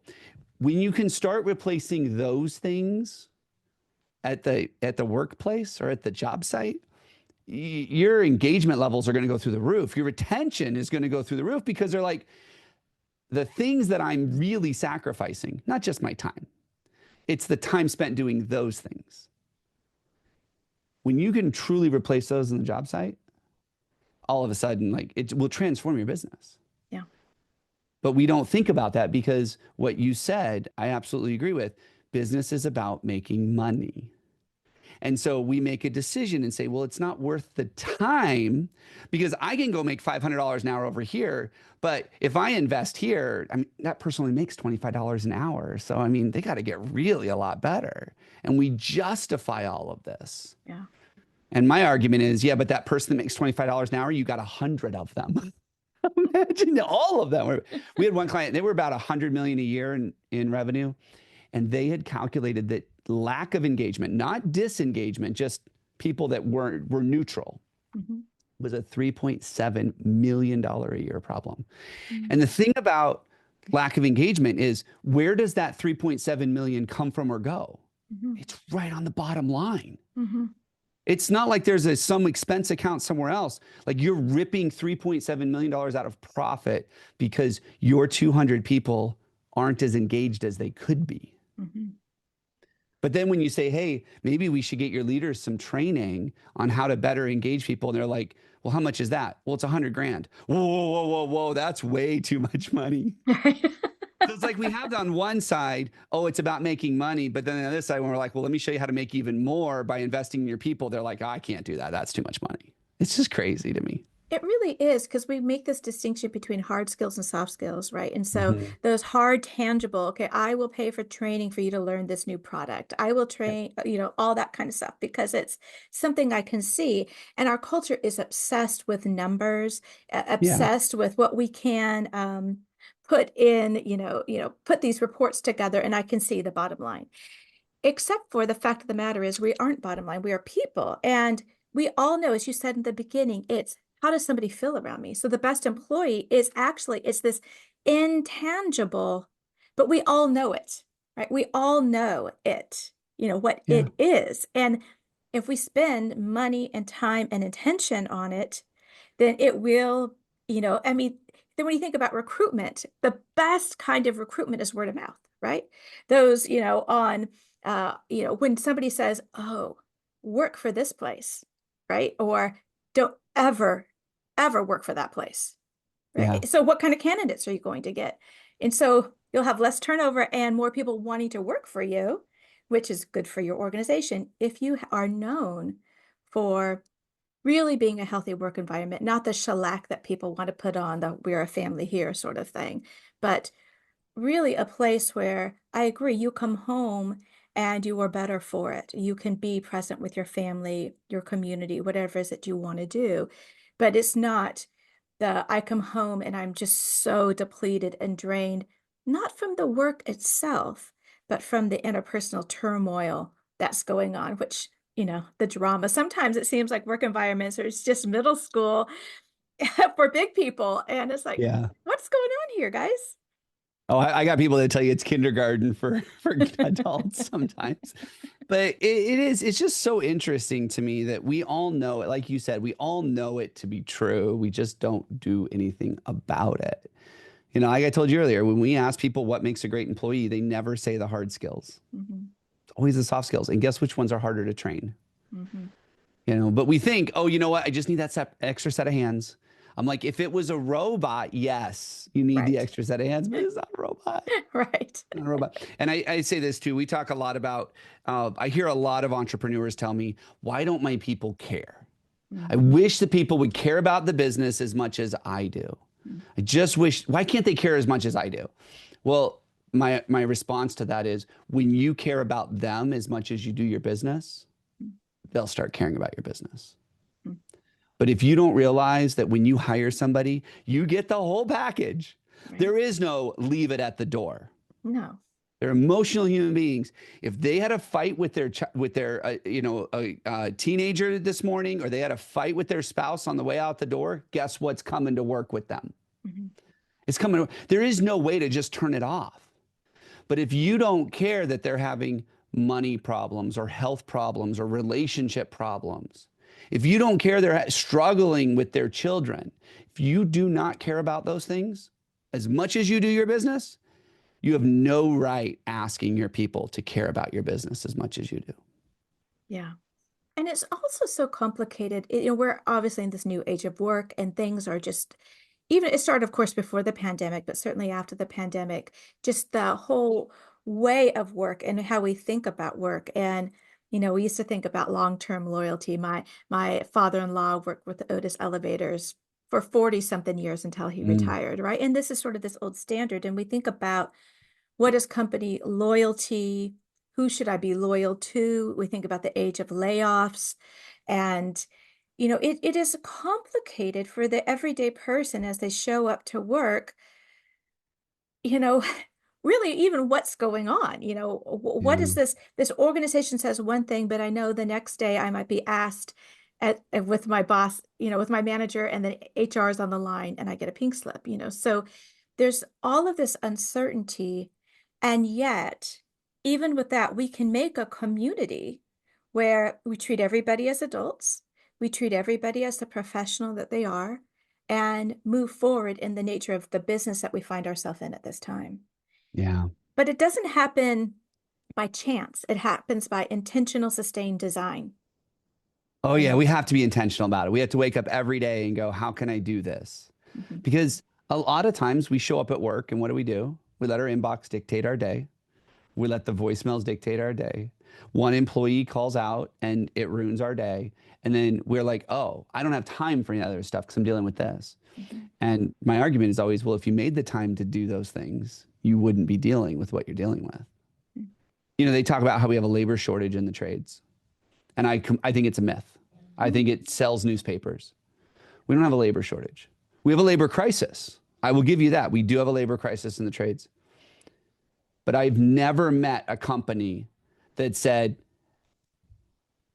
When you can start replacing those things at the workplace or at the job site, your engagement levels are going to go through the roof. Your retention is going to go through the roof because they're like, the things that I'm really sacrificing, not just my time, it's the time spent doing those things. When you can truly replace those in the job site, all of a sudden, like, it will transform your business. Yeah. But we don't think about that because what you said, I absolutely agree with. Business is about making money. And so we make a decision and say, well, it's not worth the time because I can go make $500 an hour over here. But if I invest here, I mean, that person only makes $25 an hour. So, I mean, they got to get really a lot better. And we justify all of this. Yeah. And my argument is, yeah, but that person that makes $25 an hour, you got 100 of them. Imagine all of them. We had one client, they were about 100 million a year in revenue. And they had calculated that lack of engagement, not disengagement, just people that were neutral, was a $3.7 million a year problem. And the thing about lack of engagement is, where does that 3.7 million come from or go? It's right on the bottom line. It's not like there's some expense account somewhere else. Like, you're ripping $3.7 million out of profit because your 200 people aren't as engaged as they could be. But then when you say, hey, maybe we should get your leaders some training on how to better engage people, and they're like, well, how much is that? Well, it's 100 grand. Whoa, whoa, whoa, whoa, whoa. That's way too much money. So it's like we have on one side, oh, it's about making money. But then on the other side, when we're like, well, let me show you how to make even more by investing in your people, they're like, oh, I can't do that. That's too much money. It's just crazy to me. It really is, because we make this distinction between hard skills and soft skills, right? And so Mhm. those hard, tangible, okay, I will pay for training for you to learn this new product. I will Yep. train, all that kind of stuff because it's something I can see. And our culture is obsessed with numbers, Yeah. obsessed with what we can put in, put these reports together, and I can see the bottom line. Except for the fact of the matter is we aren't bottom line, we are people. And we all know, as you said in the beginning, it's how does somebody feel around me? So the best employee is actually, it's this intangible, but we all know it, right? We all know it, what Yeah. it is. And if we spend money and time and intention on it, then it will, I mean, then when you think about recruitment, the best kind of recruitment is word of mouth, right? Those, when somebody says, oh, work for this place, right? Or don't ever work for that place, Yeah. right? So what kind of candidates are you going to get? And so you'll have less turnover and more people wanting to work for you, which is good for your organization if you are known for really being a healthy work environment, not the shellac that people want to put on the we're a family here sort of thing, but really a place where I agree, you come home and you are better for it. You can be present with your family, your community, whatever it is that you want to do. But it's not I come home and I'm just so depleted and drained, not from the work itself, but from the interpersonal turmoil that's going on, which, the drama. Sometimes it seems like work environments are it's just middle school for big people. And it's like, Yeah. what's going on here, guys? Oh, I got people that tell you it's kindergarten for adults sometimes. But it's just so interesting to me that we all know it. Like you said, we all know it to be true. We just don't do anything about it. You know, like I told you earlier, when we ask people what makes a great employee, they never say the hard skills. Hmm. It's always the soft skills. And guess which ones are harder to train? Hmm. You know, but we think, oh, you know what? I just need that extra set of hands. I'm like, if it was a robot, yes, you need the Right. extra set of hands, but it's not a robot. Right. Not a robot. And I say this too. We talk a lot about, I hear a lot of entrepreneurs tell me, why don't my people care? I Hmm. wish the people would care about the business as much as I do. I just wish, why can't they care as much as I do? Well, my response to that is when you care about them as much as you do your business, they'll start caring about your business. But if you don't realize that when you hire somebody, you get the whole package, Right. there is no leave it at the door. No. They're emotional human beings. If they had a fight with their teenager this morning, or they had a fight with their spouse on the way out the door, guess what's coming to work with them? Hmm. It's coming. There is no way to just turn it off. But if you don't care that they're having money problems or health problems or relationship problems, if you don't care they're struggling with their children, if you do not care about those things as much as you do your business, you have no right asking your people to care about your business as much as you do. Yeah. And it's also so complicated. We're obviously in this new age of work, and things are just, even it started, of course, before the pandemic, but certainly after the pandemic, just the whole way of work and how we think about work. And, we used to think about long-term loyalty. My father-in-law worked with the Otis elevators for 40 something years until he Mm, retired, right? And this is sort of this old standard. And we think about what is company loyalty? Who should I be loyal to? We think about the age of layoffs. And, it is complicated for the everyday person as they show up to work, you know, really even what's going on. What yeah. is this organization says one thing, but I know the next day I might be asked with my boss, with my manager, and then HR is on the line and I get a pink slip, so there's all of this uncertainty. And yet, even with that, we can make a community where we treat everybody as adults, we treat everybody as the professional that they are, and move forward in the nature of the business that we find ourselves in at this time. Yeah. But it doesn't happen by chance. It happens by intentional, sustained design. Oh, yeah. And We have to be intentional about it. We have to wake up every day and go, how can I do this? mhm, Because a lot of times we show up at work and what do? We let our inbox dictate our day. We let the voicemails dictate our day. One employee calls out and it ruins our day. And then we're like, oh, I don't have time for any other stuff because I'm dealing with this. mhm, And my argument is always, well, if you made the time to do those things, you wouldn't be dealing with what you're dealing with. mhm, You know, they talk about how we have a labor shortage in the trades. And I think it's a myth. I mhm, think it sells newspapers. We don't have a labor shortage. We have a labor crisis. I will give you that. We do have a labor crisis in the trades. But I've never met a company that said,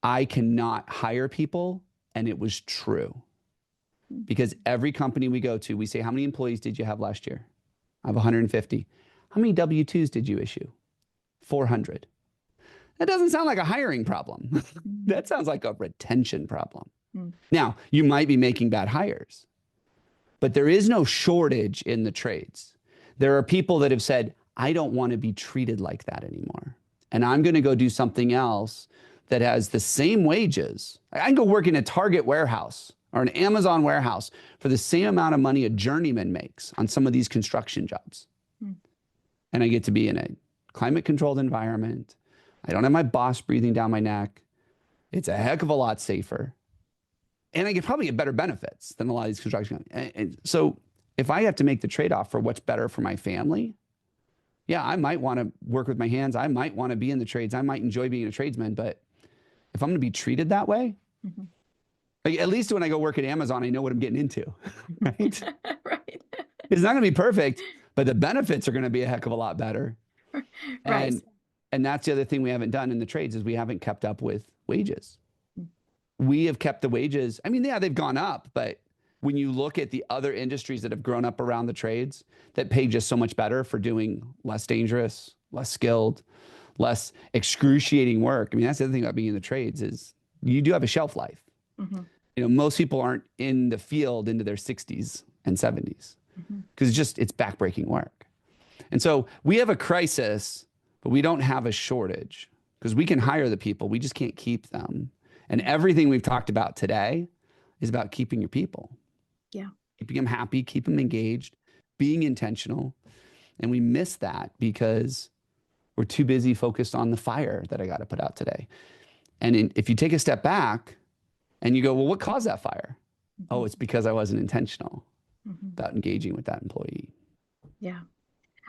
I cannot hire people. And it was true. mhm, Because every company we go to, we say, how many employees did you have last year? I have 150. How many W-2s did you issue? 400. That doesn't sound like a hiring problem. mhm, That sounds like a retention problem. mhm, Now, you might be making bad hires, but there is no shortage in the trades. There are people that have said, I don't want to be treated like that anymore. And I'm going to go do something else that has the same wages. I can go work in a Target warehouse or an Amazon warehouse for the same amount of money a journeyman makes on some of these construction jobs. mhm. And I get to be in a climate controlled environment. I don't have my boss breathing down my neck. It's a heck of a lot safer. And I could probably get better benefits than a lot of these construction companies. And so if I have to make the trade-off for what's better for my family, yeah, I might want to work with my hands. I might want to be in the trades. I might enjoy being a tradesman. But if I'm going to be treated that way, Mhm. like at least when I go work at Amazon, I know what I'm getting into, right? Right. It's not going to be perfect, but the benefits are going to be a heck of a lot better. Right. And and that's the other thing we haven't done in the trades is we haven't kept up with wages. We have kept the wages. I mean, yeah, they've gone up, but when you look at the other industries that have grown up around the trades that pay just so much better for doing less dangerous, less skilled, less excruciating work. I mean, that's the other thing about being in the trades is you do have a shelf life. Hmm. Most people aren't in the field into their 60s and 70s Hmm. because it's backbreaking work. And so we have a crisis, but we don't have a shortage because we can hire the people. We just can't keep them. And everything we've talked about today is about keeping your people, Yeah. keeping them happy, keep them engaged, being intentional. And we miss that because we're too busy focused on the fire that I got to put out today. And if you take a step back and you go, well, what caused that fire? Hmm. Oh, it's because I wasn't intentional Hmm. about engaging with that employee. Yeah.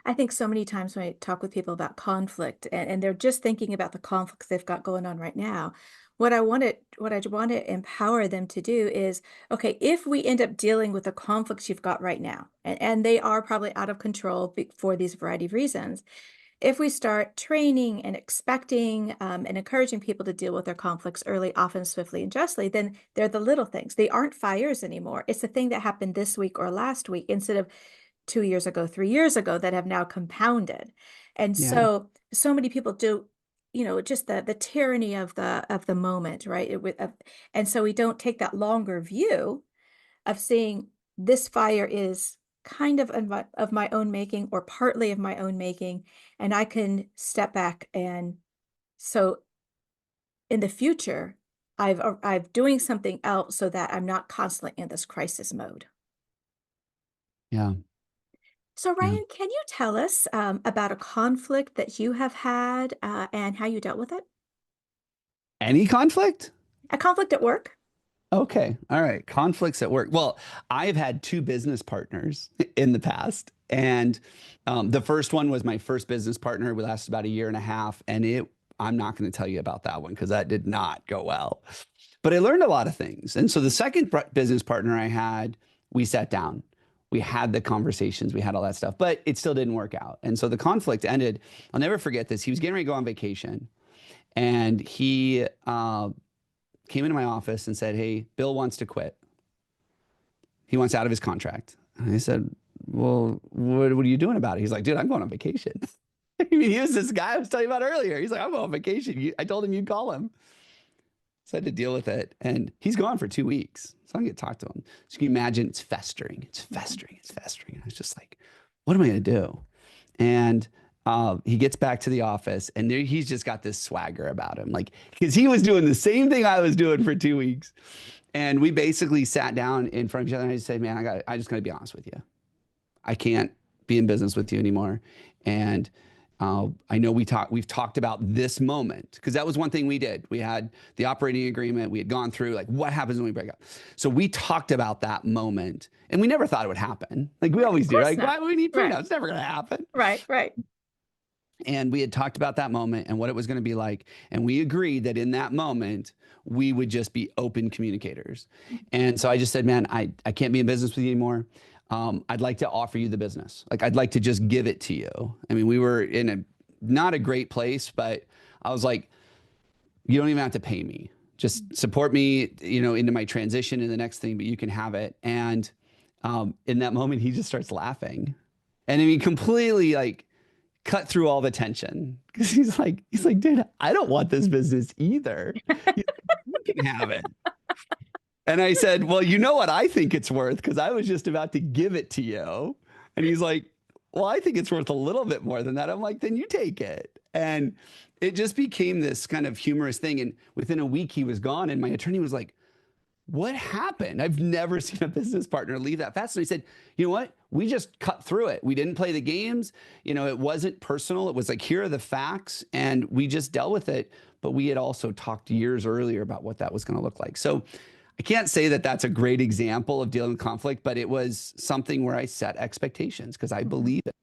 I think so many times when I talk with people about conflict and they're just thinking about the conflicts they've got going on right now, what I want to empower them to do is, okay, if we end up dealing with the conflicts you've got right now, and they are probably out of control for these variety of reasons, if we start training and expecting and encouraging people to deal with their conflicts early, often, swiftly, and justly, then they're the little things. They aren't fires anymore. It's the thing that happened this week or last week instead of 2 years ago, 3 years ago that have now compounded. And Yeah. so many people do, just the tyranny of the moment, right? And so we don't take that longer view of seeing this fire is kind of my own making or partly of my own making, and I can step back and so in the future, I've doing something else so that I'm not constantly in this crisis mode. Yeah. So, Yeah. Ryan, can you tell us about a conflict that you have had and how you dealt with it? Any conflict? A conflict at work? Okay. All right. Conflicts at work. Well, I've had two business partners in the past. And the first one was my first business partner. We lasted about a year and a half. I'm not going to tell you about that one because that did not go well. But I learned a lot of things. And so the second business partner I had, we sat down. We had the conversations, we had all that stuff, but it still didn't work out. And so the conflict ended. I'll never forget this. He was getting ready to go on vacation. And he came into my office and said, "Hey, Bill wants to quit. He wants out of his contract." And I said, "Well, what are you doing about it?" He's like, "Dude, I'm going on vacation." I mean, he was this guy I was telling you about earlier. He's like, "I'm going on vacation." I told him you'd call him. So I had to deal with it. And he's gone for 2 weeks. So I get to talk to him. So you can imagine it's festering. It's festering. It's festering. And I was just like, what am I going to do? And he gets back to the office and he's just got this swagger about him. Like, because he was doing the same thing I was doing for 2 weeks. And we basically sat down in front of each other and I just said, man, I just got to be honest with you. I can't be in business with you anymore. And I know we've talked about this moment because that was one thing we did. We had the operating agreement. We had gone through like what happens when we break up. So we talked about that moment and we never thought it would happen. Like we Right. always Of do. course Like, not. why would we need Right. prenup? It's never going to happen. Right. Right. And we had talked about that moment and what it was going to be like. And we agreed that in that moment, we would just be open communicators. And so I just said, man, I can't be in business with you anymore. I'd like to offer you the business. Like, I'd like to just give it to you. I mean, we were in not a great place, but I was like, you don't even have to pay me. Just support me, into my transition in the next thing, but you can have it. And in that moment, he just starts laughing. And I mean, completely like, cut through all the tension because he's like, dude, I don't want this business either. You can have it. And I said, well, you know what I think it's worth because I was just about to give it to you. And he's like, well, I think it's worth a little bit more than that. I'm like, then you take it. And it just became this kind of humorous thing. And within a week, he was gone. And my attorney was like, what happened? I've never seen a business partner leave that fast. And I said, you know what? We just cut through it. We didn't play the games. It wasn't personal. It was like, here are the facts. And we just dealt with it. But we had also talked years earlier about what that was going to look like. So I can't say that that's a great example of dealing with conflict, but it was something where I set expectations because I Mhm. believe it.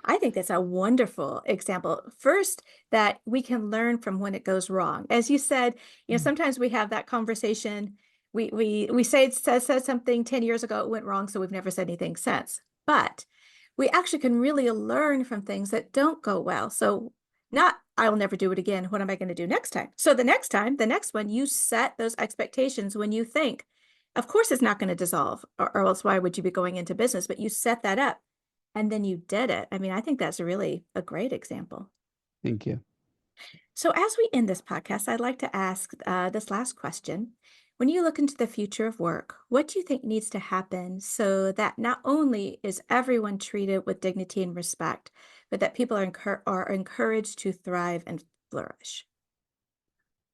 I think that's a wonderful example. First, that we can learn from when it goes wrong. As you said, sometimes we have that conversation. We say it said something 10 years ago, it went wrong, so we've never said anything since. But we actually can really learn from things that don't go well. So not I'll never do it again. What am I going to do next time? So the next time, the next one, you set those expectations when you think, of course it's not going to dissolve, or else why would you be going into business? But you set that up and then you did it. I mean, I think that's really a great example. Thank you. So, as we end this podcast, I'd like to ask this last question. When you look into the future of work, what do you think needs to happen so that not only is everyone treated with dignity and respect, but that people are encouraged to thrive and flourish?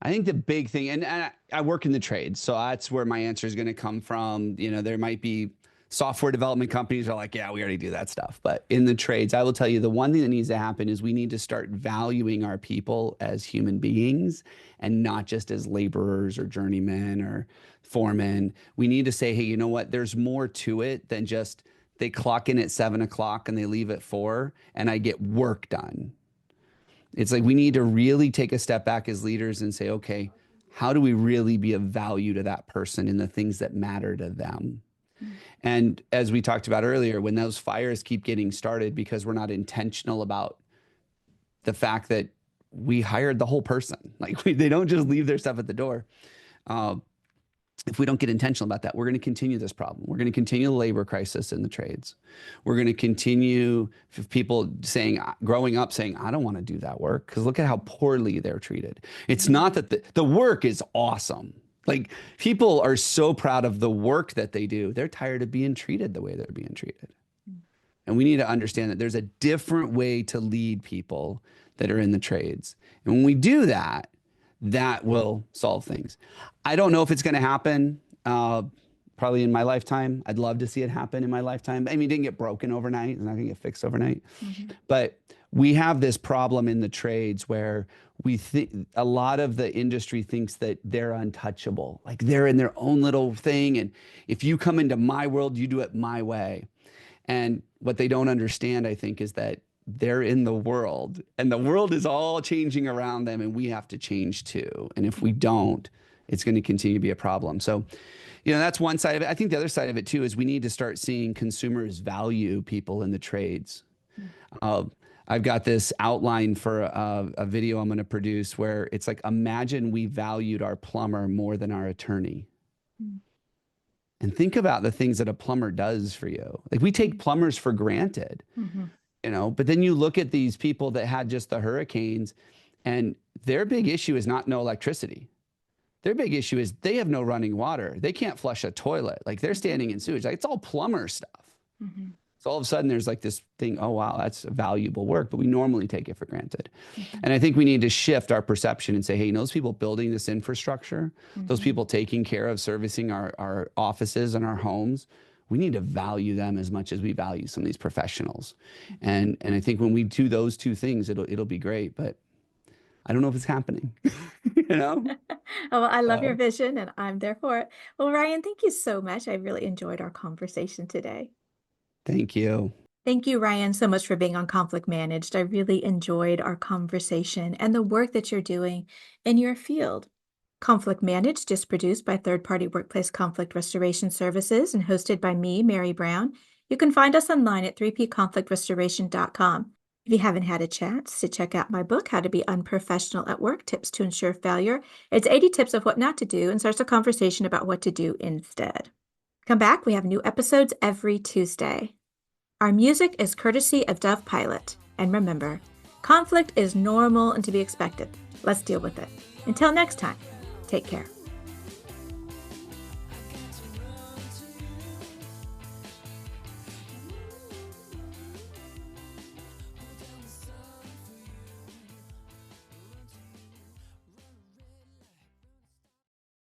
I think the big thing, and I work in the trades, so that's where my answer is going to come from. You know, there might be software development companies that are like, yeah, we already do that stuff. But in the trades, I will tell you the one thing that needs to happen is we need to start valuing our people as human beings and not just as laborers or journeymen or foremen. We need to say, hey, you know what? There's more to it than just they clock in at 7 o'clock and they leave at 4 and I get work done. It's like we need to really take a step back as leaders and say, okay, how do we really be of value to that person in the things that matter to them? Mm. And as we talked about earlier, when those fires keep getting started because we're not intentional about the fact that we hired the whole person, like they don't just leave their stuff at the door. Uh, if we don't get intentional about that, we're going to continue this problem. We're going to continue the labor crisis in the trades. We're going to continue people saying, growing up saying, I don't want to do that work because look at how poorly they're treated. It's Mhm. not that the work is awesome. Like people are so proud of the work that they do. They're tired of being treated the way they're being treated. And we need to understand that there's a different way to lead people that are in the trades. And when we do that, that will solve things. I don't know if it's going to happen probably in my lifetime. I'd love to see it happen in my lifetime. I mean, it didn't get broken overnight. It's not going to get fixed overnight. Mhm. But we have this problem in the trades where we think a lot of the industry thinks that they're untouchable, like they're in their own little thing. And if you come into my world, you do it my way. And what they don't understand, I think, is that they're in the world and the world is all changing around them and we have to change too. And if we don't, it's going to continue to be a problem. So, you know, that's one side of it. I think the other side of it too is we need to start seeing consumers value people in the trades. Uh, I've got this outline for a video I'm going to produce where it's like, imagine we valued our plumber more than our attorney. Mhm. And think about the things that a plumber does for you. Like we take plumbers for granted, Mhm. you know, but then you look at these people that had just the hurricanes and their big issue is not no electricity. Their big issue is they have no running water. They can't flush a toilet. Like they're Mhm. standing in sewage. Like it's all plumber stuff. Mhm. So all of a sudden there's like this thing, oh wow, that's valuable work, but we normally take it for granted. Mhm. And I think we need to shift our perception and say, hey, you know, those people building this infrastructure, those Mhm. people taking care of servicing our offices and our homes, we need to value them as much as we value some of these professionals. Mhm. And I think when we do those two things, it'll be great. But I don't know if it's happening. You know? Oh, well, I love your So vision and I'm there for it. Well, Ryan, thank you so much. I really enjoyed our conversation today. thank you. Thank you, Ryan, so much for being on Conflict Managed. I really enjoyed our conversation and the work that you're doing in your field. Conflict Managed is produced by third party workplace conflict restoration services and hosted by me, Mary Brown. You can find us online at 3pconflictrestoration.com. If you haven't had a chance to check out my book, How to Be Unprofessional at Work Tips to Ensure Failure, it's 80 tips of what not to do and starts a conversation about what to do instead. Come back, we have new episodes every Tuesday. Our music is courtesy of Dove Pilot. And remember, conflict is normal and to be expected. Let's deal with it. Until next time, take care.